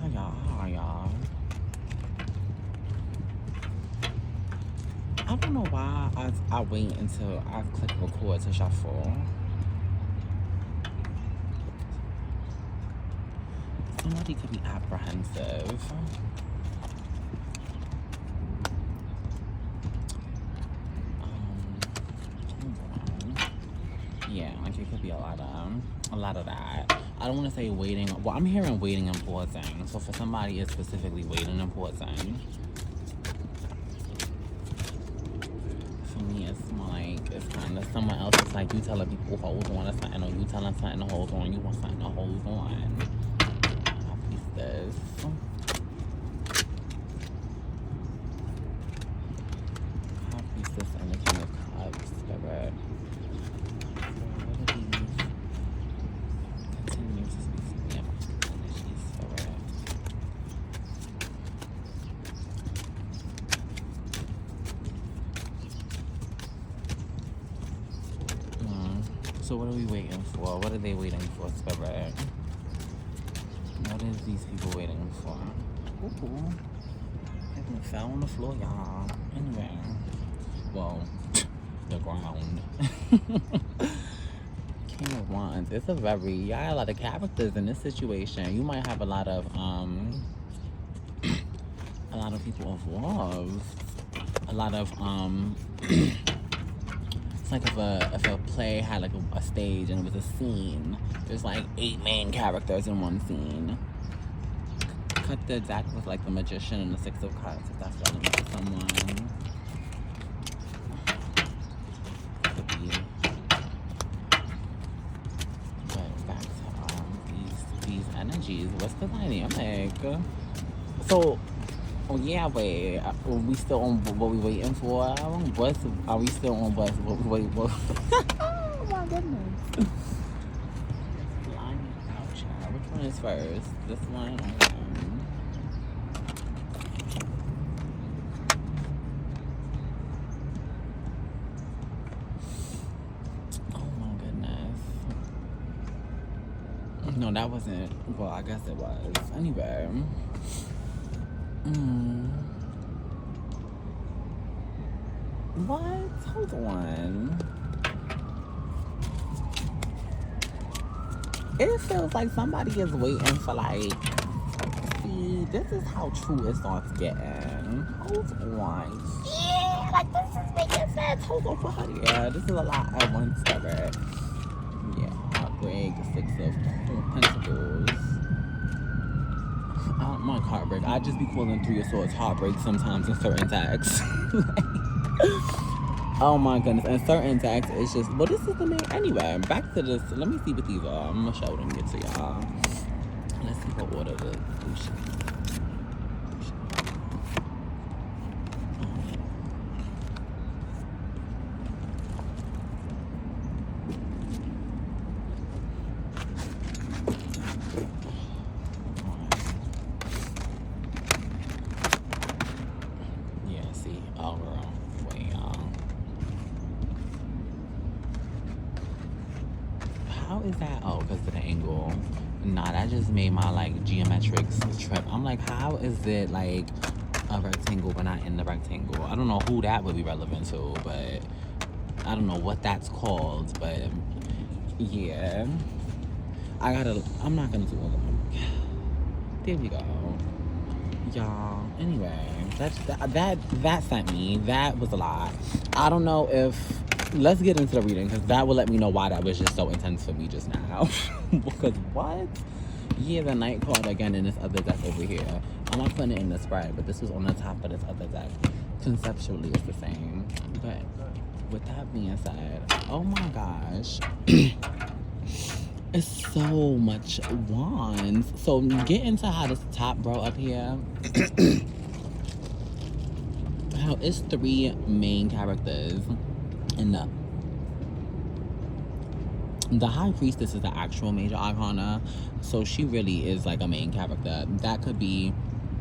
Hi y'all, hi y'all. I don't know why I wait until I click record to shuffle. Somebody could be apprehensive. Yeah, like it could be a lot of that. I don't want to say waiting. Well, I'm hearing waiting and pausing. So for somebody, it's specifically waiting and pausing. For me, it's more like it's kind of someone else. It's like you telling people hold on to something, or you telling something to hold on. You want something to hold on. How piece this. How piece this and the King of Cups, spirit. So what are we waiting for? What are they waiting for, Spirit? What is these people waiting for? Ooh. Haven't fell on the floor, y'all. Anyway. Well, the ground. King of Wands. It's a very, y'all have a lot of characters in this situation. You might have a lot of people involved. A lot of, like if a play had like a stage and it was a scene, there's like 8 main characters in one scene. Cut the deck with like the Magician and the 6 of Cups if that's relevant to someone. Could be. But back to these energies. What's the dynamic? So. Oh yeah, wait. Are we still on what we waiting for? Are we still on what we waiting for? Oh my goodness. Line out, child. Which one is first? This one? Oh my goodness. No, that wasn't. Well, I guess it was. Anyway. What? Hold on. It feels like somebody is waiting for like. See, this is how true it starts getting. Hold on. Yeah, like this is making sense. Hold on for her. Yeah, this is a lot at once, Spirit. Yeah, heartbreak, 6 of Pentacles. I don't mind heartbreak. I just be calling 3 of Swords heartbreak sometimes in certain tags. Oh my goodness. And certain tags, it's just, well, this is the main. Anyway, back to this. Let me see what these are. I'm going to show them get to y'all. Let's see what order the How is that? Oh, because of the angle. Nah, that just made my like geometrics trip. I'm like, how is it like a rectangle but not in the rectangle? I don't know who that would be relevant to, but I don't know what that's called, but yeah. I'm not gonna do all of them. There we go. Y'all, anyway, that sent me. That was a lot. I don't know if, let's get into the reading, because that will let me know why that was just so intense for me just now. Because what? Yeah, the Knight card again in this other deck over here. I'm not putting it in the spread, but this was on the top of this other deck. Conceptually, it's the same. But with that being said, oh my gosh. It's so much wands. So get into how this top bro up here. How it's 3 main characters. And the High Priestess is the actual major arcana. So she really is like a main character. That could be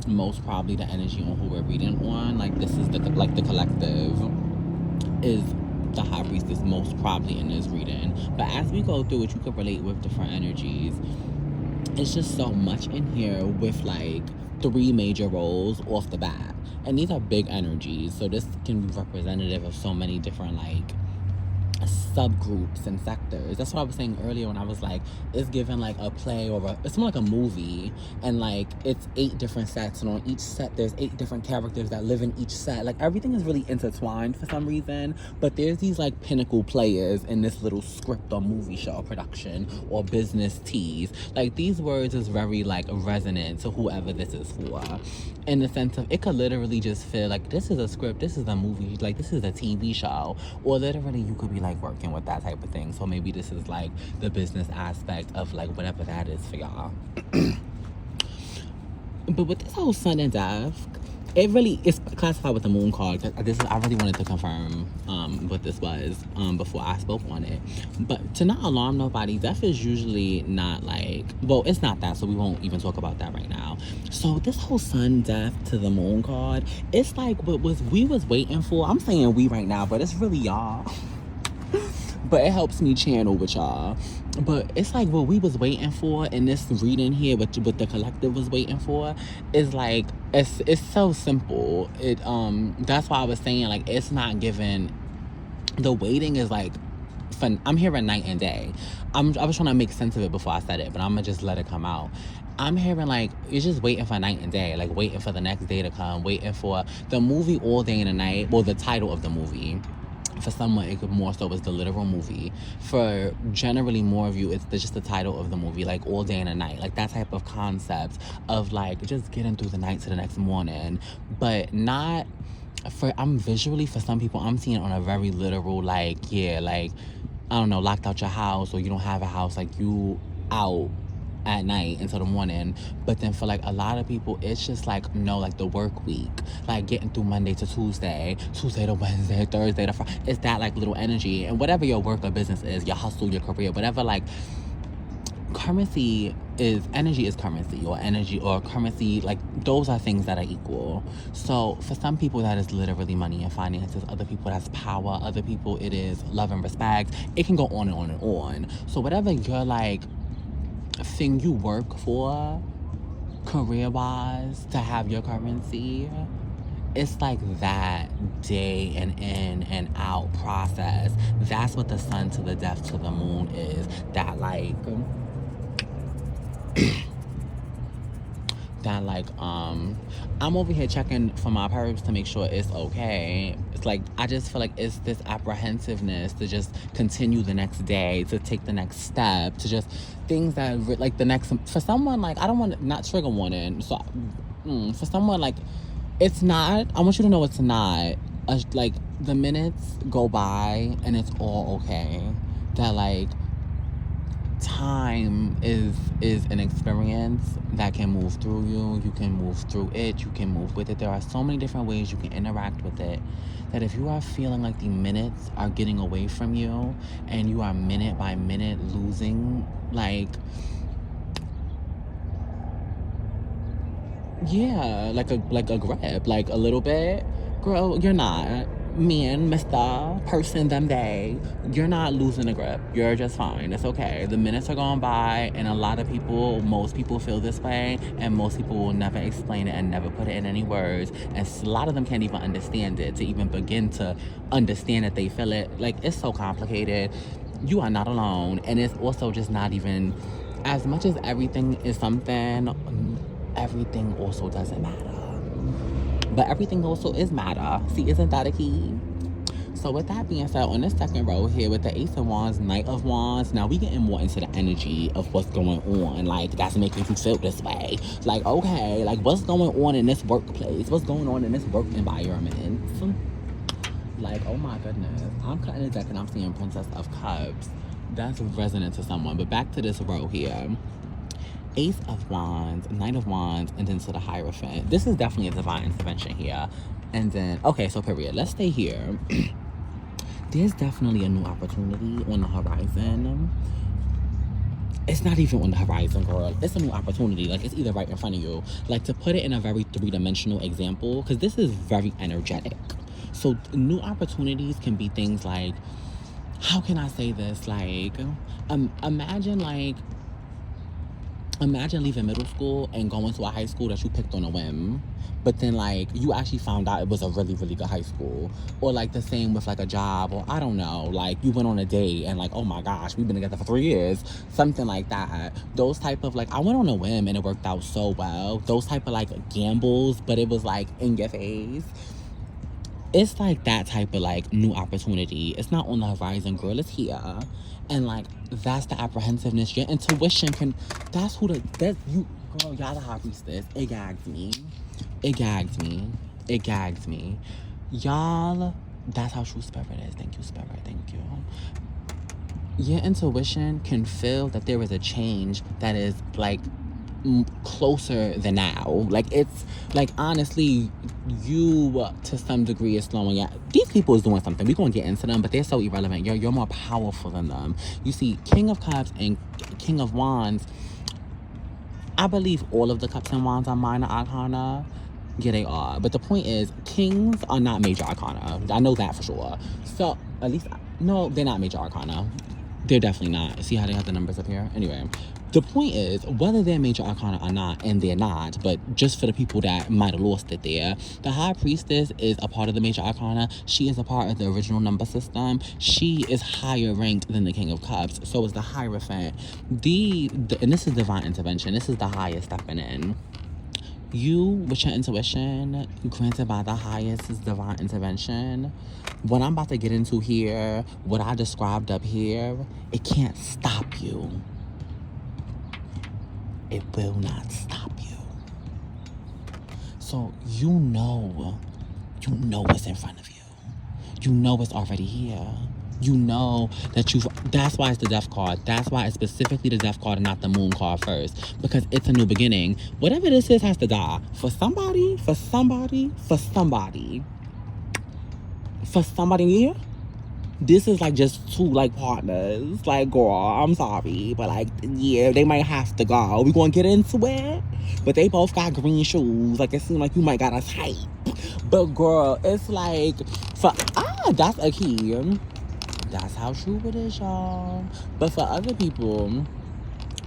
most probably the energy on who we're reading on. Like this is the collective is the High Priestess most probably in this reading. But as we go through it, you could relate with different energies. it's just so much in here with like 3 major roles off the bat. And these are big energies. So this can be representative of so many different like subgroups and sectors. That's what I was saying earlier when I was like, it's given like a play or it's more like a movie, and like it's 8 different sets, and on each set there's 8 different characters that live in each set. Like everything is really intertwined for some reason, but there's these like pinnacle players in this little script or movie show production or business tease. Like these words is very like resonant to whoever this is for, in the sense of it could literally just feel like this is a script, this is a movie, like this is a TV show, or literally you could be like working with that type of thing. So maybe this is like the business aspect of like whatever that is for y'all. But with this whole sun and death, it really is classified with the moon card. I really wanted to confirm what this was before I spoke on it. But to not alarm nobody, death is usually not like, well, it's not that, so we won't even talk about that right now. So this whole sun death to the moon card, it's like what we was waiting for. I'm saying we right now, but it's really y'all. But it helps me channel with y'all. But it's like what we was waiting for in this reading here, what the collective was waiting for, is like it's so simple. That's why I was saying like it's not given. The waiting is like fun. I'm hearing night and day. I was trying to make sense of it before I said it, but I'm gonna just let it come out. I'm hearing like you're just waiting for night and day, like waiting for the next day to come, waiting for the movie All Day and the Night. Well, the title of the movie. For someone, it could more so was the literal movie. For generally more of you, it's just the title of the movie, like All Day and a Night, like that type of concept of like just getting through the night to the next morning, but not for. I'm visually, for some people, I'm seeing it on a very literal, like, yeah, like I don't know, locked out your house, or you don't have a house, like you out at night until the morning. But then for like a lot of people, it's just like, no, like the work week, like getting through Monday to Tuesday to Wednesday, Thursday to Friday. It's that like little energy. And whatever your work or business is, your hustle, your career, whatever, like currency is, energy is currency, or energy or currency, like those are things that are equal. So for some people that is literally money and finances, other people that's power, other people it is love and respect. It can go on and on and on. So whatever you're like thing you work for career-wise to have your currency, it's like that day and in and out process. That's what the sun to the death to the moon is. That like that like I'm over here checking for my perps to make sure it's okay. It's like I just feel like it's this apprehensiveness to just continue the next day, to take the next step, to just things that like the next, for someone like I don't want to, not trigger warning, so for someone like it's not, I want you to know it's not like the minutes go by and it's all okay. That like time is an experience that can move through you. You can move through it, you can move with it. There are so many different ways you can interact with it, that if you are feeling like the minutes are getting away from you and you are minute by minute losing, like, yeah, like a grip, like a little bit, girl, you're not. Man, Mr. Person, them day, you're not losing a grip. You're just fine. It's okay. The minutes are going by, and a lot of people, most people feel this way, and most people will never explain it and never put it in any words. And a lot of them can't even understand it, to even begin to understand that they feel it. Like, it's so complicated. You are not alone. And it's also just not even, as much as everything is something, everything also doesn't matter. But everything also is matter. See, isn't that a key? So with that being said, on the second row here with the Ace of Wands, Knight of Wands, now we getting more into the energy of what's going on. Like, that's making you feel this way. Like, okay, like what's going on in this workplace? What's going on in this work environment? Like, oh my goodness. I'm cutting the deck and I'm seeing Princess of Cups. That's resonant to someone. But back to this row here. Ace of Wands, Knight of Wands, and then to the Hierophant. This is definitely a divine intervention here. And then, okay, so period. Let's stay here. There's definitely a new opportunity on the horizon. It's not even on the horizon, girl. It's a new opportunity. Like, it's either right in front of you. Like, to put it in a very three-dimensional example, because this is very energetic. So, new opportunities can be things like, how can I say this? Like, imagine, like, imagine leaving middle school and going to a high school that you picked on a whim, but then like you actually found out it was a really really good high school. Or like the same with like a job, or I don't know, like you went on a date and like, oh my gosh, we've been together for 3 years, something like that. Those type of like, I went on a whim and it worked out so well. Those type of like gambles, but it was like in your face. It's like that type of like new opportunity. It's not on the horizon, girl, it's here. And like that's the apprehensiveness. Your intuition can, that's who the, that's you, girl. Y'all the high priestess. It gags me. It gags me. It gags me. Y'all, that's how true spirit is. Thank you, spirit. Thank you. Your intuition can feel that there is a change that is like closer than now. Like it's like, honestly, you to some degree is slowing out. These people is doing something. We're gonna get into them, but they're so irrelevant. You're more powerful than them. You see, King of Cups and King of Wands, I believe all of the cups and wands are minor arcana. Yeah, they are. But the point is, kings are not major arcana. I know that for sure. So at least, no, they're not major arcana. They're definitely not. See how they have the numbers up here? Anyway, the point is, whether they're major arcana or not, and they're not, but just for the people that might have lost it there, the High Priestess is a part of the major arcana. She is a part of the original number system. She is higher ranked than the King of Cups. So is the Hierophant. And this is divine intervention. This is the highest stepping in. You, with your intuition, granted by the highest, is divine intervention. What I'm about to get into here, what I described up here, it can't stop you. It will not stop you. So you know what's in front of you. You know it's already here. You know that that's why it's the death card. That's why it's specifically the death card and not the moon card first. Because it's a new beginning. Whatever this is has to die. For somebody here. This is like just two like partners. Like, girl, I'm sorry, but like, yeah, they might have to go. We gonna get into it, but they both got green shoes. Like, it seems like you might got a type, but girl, it's like that's a key. That's how true it is, y'all. But for other people,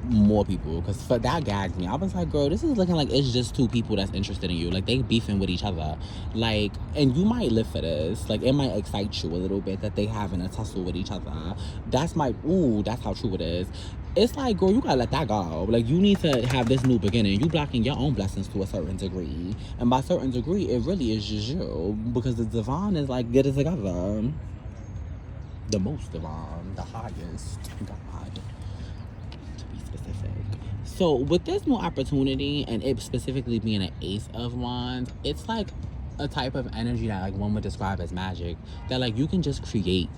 more people, because for that gagged me. I was like, girl, this is looking like it's just two people that's interested in you. Like, they beefing with each other. Like, and you might live for this. Like, it might excite you a little bit that they having a tussle with each other. That's how true it is. It's like, girl, you gotta let that go. Like, you need to have this new beginning. You blocking your own blessings to a certain degree. And by certain degree, it really is just you. Because the divine is like, get it together. The most divine, the highest God, to be specific. So with this new opportunity, and it specifically being an Ace of Wands, it's like a type of energy that like one would describe as magic, that like you can just create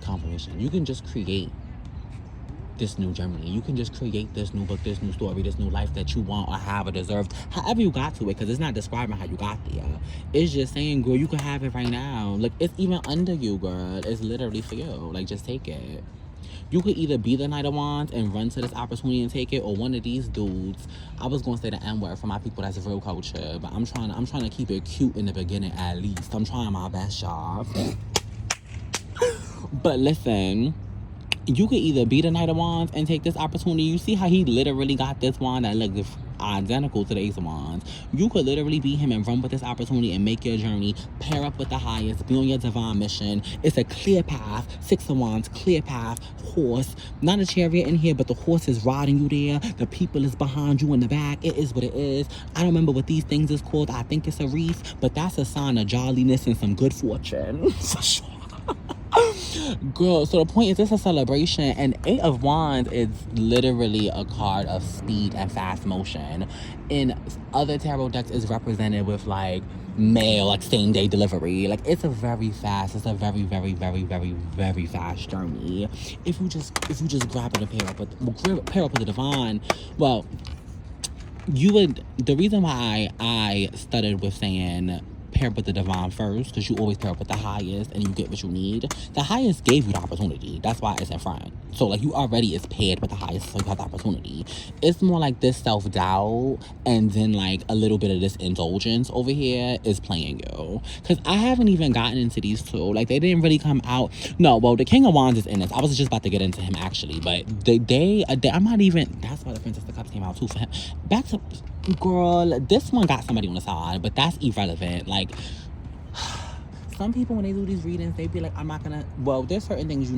confirmation. You can just create this new journey. You can just create this new book, this new story, this new life that you want or have or deserved, however you got to it, because it's not describing how you got there. It's just saying, girl, you can have it right now. Like, it's even under you, girl. It's literally for you. Like, just take it. You could either be the Knight of Wands and run to this opportunity and take it, or one of these dudes. I was going to say the N-word for my people that's real culture, but I'm trying to keep it cute in the beginning at least. I'm trying my best, y'all. But listen, you could either be the Knight of Wands and take this opportunity. You see how he literally got this wand that looks identical to the Ace of Wands. You could literally be him and run with this opportunity and make your journey, pair up with the highest, be on your divine mission. It's a clear path. 6 of Wands, clear path, horse. Not a chariot in here, but the horse is riding you there. The people is behind you in the back. It is what it is. I don't remember what these things is called. I think it's a wreath, but that's a sign of jolliness and some good fortune. For sure. Girl, so the point is, it's a celebration, and 8 of Wands is literally a card of speed and fast motion. In other tarot decks, is represented with like mail, like same day delivery. Like, it's a very, very, very, very, very fast journey. If you just grab it and pair up with the divine, well, you would. The reason why I started with saying pair up with the divine first, because you always pair up with the highest and you get what you need. The highest gave you the opportunity. That's why it's in front. So like you already is paired with the highest, so you have the opportunity. It's more like this self-doubt and then like a little bit of this indulgence over here is playing you. Because I haven't even gotten into these two. Like they didn't really come out. No, well, the King of Wands is in this. I was just about to get into him actually, but I'm not even. That's why the Princess of Cups came out too for him. Back to girl. This one got somebody on the side, but that's irrelevant. Like some people when they do these readings, they be like, I'm not gonna. Well, there's certain things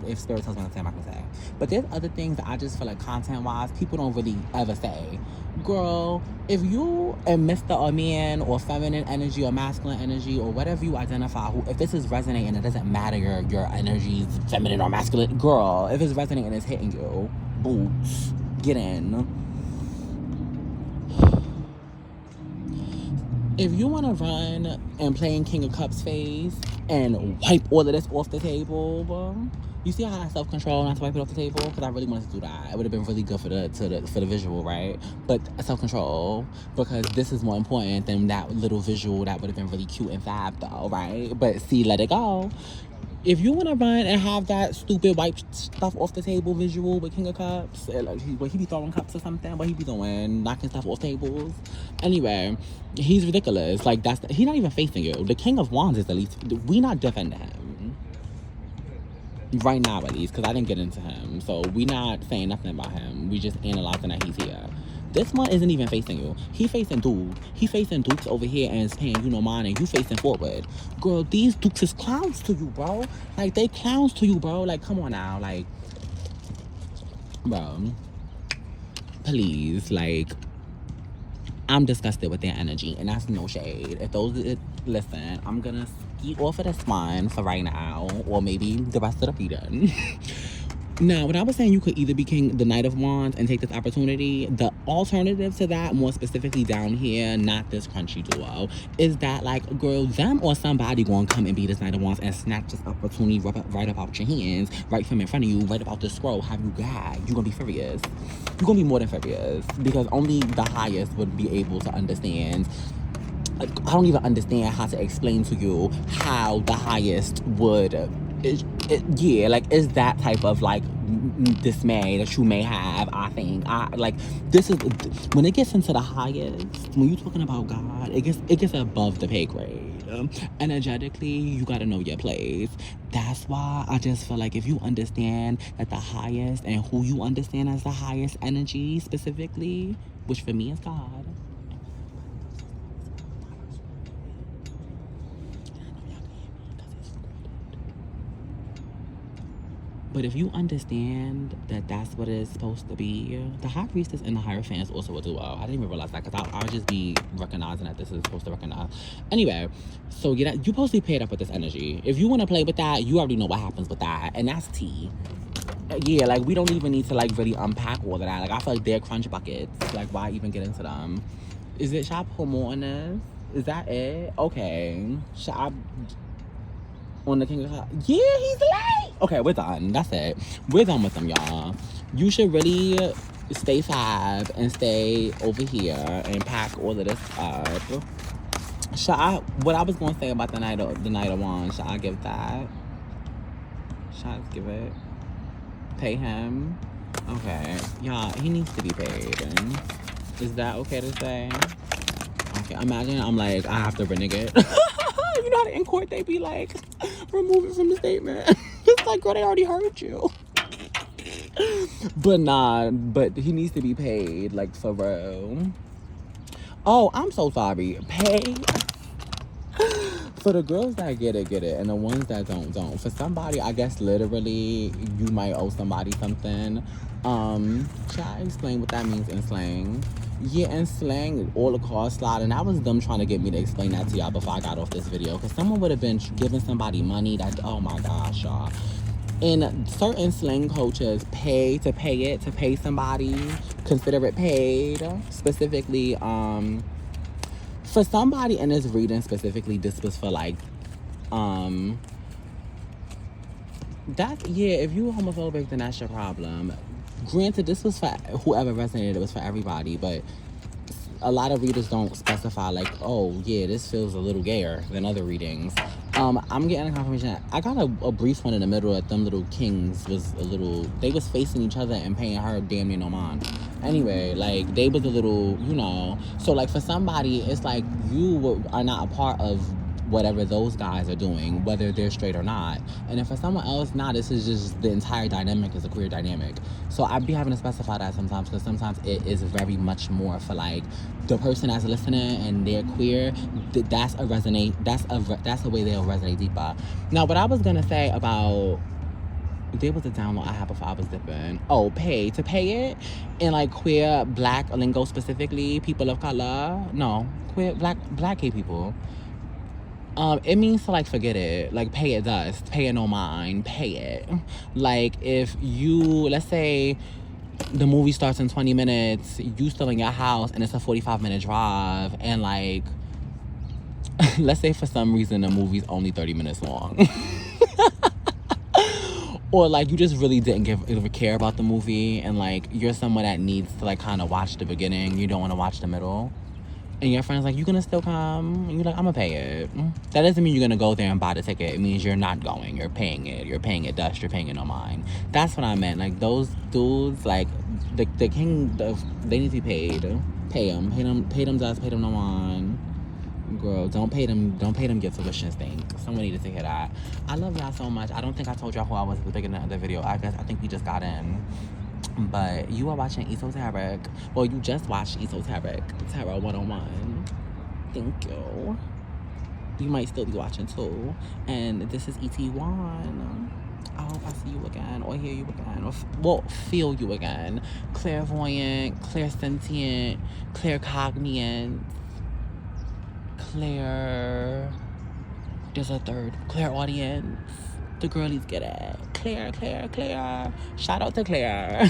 if Spirit tells me to say, I'm not gonna say. But there's other things that I just feel like content wise, people don't really ever say. Girl, if you a Mr. or man or feminine energy or masculine energy or whatever you identify, if this is resonating, it doesn't matter your energy's feminine or masculine. Girl, if it's resonating, it's hitting you. Boots, get in. If you want to run and play in King of Cups phase and wipe all of this off the table, you see how I have self-control not to wipe it off the table? Because I really wanted to do that. It would have been really good for the visual, right? But self-control, because this is more important than that little visual that would have been really cute and fab though, right? But see, let it go. If you want to run and have that stupid wipe stuff off the table visual with King of Cups, like he be throwing cups or something, what he be doing, knocking stuff off tables. Anyway, he's ridiculous. Like he's not even facing you. The King of Wands is the least. We not defending him right now, at least, because I didn't get into him. So we not saying nothing about him. We just analyzing that he's here. This one isn't even facing you. He facing dude. He facing dukes over here and is paying you no mind, and you facing forward. Girl, these dukes is clowns to you, bro. Like, they clowns to you, bro. Like, come on now. Like, bro. Please. Like, I'm disgusted with their energy, and that's no shade. Listen, I'm gonna ski off of this one for right now, or maybe the rest of the reading. Now, when I was saying you could either be the Knight of Wands and take this opportunity, the alternative to that, more specifically down here, not this crunchy duo, is that, like, girl, them or somebody gonna come and be this Knight of Wands and snatch this opportunity right up out your hands, right from in front of you, right about this scroll, have you gagged. You're gonna be furious. You're gonna be more than furious, because only the highest would be able to understand. I don't even understand how to explain to you how the highest would... yeah, like, it's that type of, like, dismay that you may have, I think. This is... When it gets into the highest, when you're talking about God, it gets above the pay grade. Energetically, you gotta know your place. That's why I just feel like if you understand that the highest and who you understand as the highest energy specifically, which for me is God... But if you understand that that's what it's supposed to be, the High Priestess and the Hierophant is also a duo. I didn't even realize that, because I'll just be recognizing that this is supposed to recognize. Anyway, so you're supposed to be paired up with this energy. If you want to play with that, you already know what happens with that. And that's tea. Yeah, like, we don't even need to, like, really unpack all of that. Like, I feel like they're crunch buckets. Like, why even get into them? Should I put more on this? Is that it? Okay. Should I... On the King of Cups? Yeah, he's late! Okay, we're done. That's it. We're done with them, y'all. You should really stay fab and stay over here and pack all of this up. What I was going to say about the Knight of Wands, should I give that? Should I give it? Pay him? Okay. Y'all, he needs to be paid. Is that okay to say? Okay, imagine I'm like, I have to renege. You know how in court they be like, remove it from the statement. It's like, girl, they already heard you. But he needs to be paid, like, for real. Oh, I'm so sorry. Pay. For the girls that get it, and the ones that don't. For somebody, I guess literally, you might owe somebody something. Should I explain what that means in slang? Yeah, in slang, all the card slide, and that was them trying to get me to explain that to y'all before I got off this video, because someone would have been giving somebody money that, oh my gosh, y'all. In certain slang cultures, pay somebody, consider it paid. Specifically, for somebody in this reading specifically, this was for, like, if you homophobic, then that's your problem. Granted, this was for whoever resonated, it was for everybody, but a lot of readers don't specify, like, oh, yeah, this feels a little gayer than other readings. I'm getting a confirmation that I got a brief one in the middle that them little kings was a little, they was facing each other and paying her damn near no mind. Anyway, like, they was a little, you know, so, like, for somebody, it's like you are not a part of whatever those guys are doing, whether they're straight or not. And if for someone else, nah, this is just the entire dynamic is a queer dynamic. So I'd be having to specify that sometimes, because sometimes it is very much more for like the person that's listening and they're queer. That's a resonate. That's a way they'll resonate deeper. Now, what I was gonna say about, there was a download I had before I was dipping. Oh, pay it in like queer black lingo, specifically people of color. No, queer black gay people. It means to like forget it, like pay it dust, pay it no mind, pay it. Like if you, let's say the movie starts in 20 minutes, you still in your house and it's a 45-minute drive, and like let's say for some reason the movie's only 30 minutes long. Or like you just really didn't give a care about the movie, and like you're someone that needs to like kind of watch the beginning, you don't want to watch the middle. And your friend's like, you gonna still come? And you're like, I'm gonna pay it. That doesn't mean you're gonna go there and buy the ticket. It means you're not going. You're paying it. You're paying it dust. You're paying it no mind. That's what I meant. Like, those dudes, like, the king, they need to be paid. Pay them. Pay them dust. Pay them no mind. Girl, don't pay them your tuition stink. Someone needed to hear that. I love y'all so much. I don't think I told y'all who I was at the beginning of the video. I think we just got in. But you are watching Esoteric. Well, you just watched Esoteric Tarot 101. Thank you. You might still be watching too. And this is ET1. I hope I see you again, or hear you again, or feel you again. Clairvoyant, clairsentient, claircognient, there's a third, clairaudience. The girlies get it. Claire. Shout out to Claire.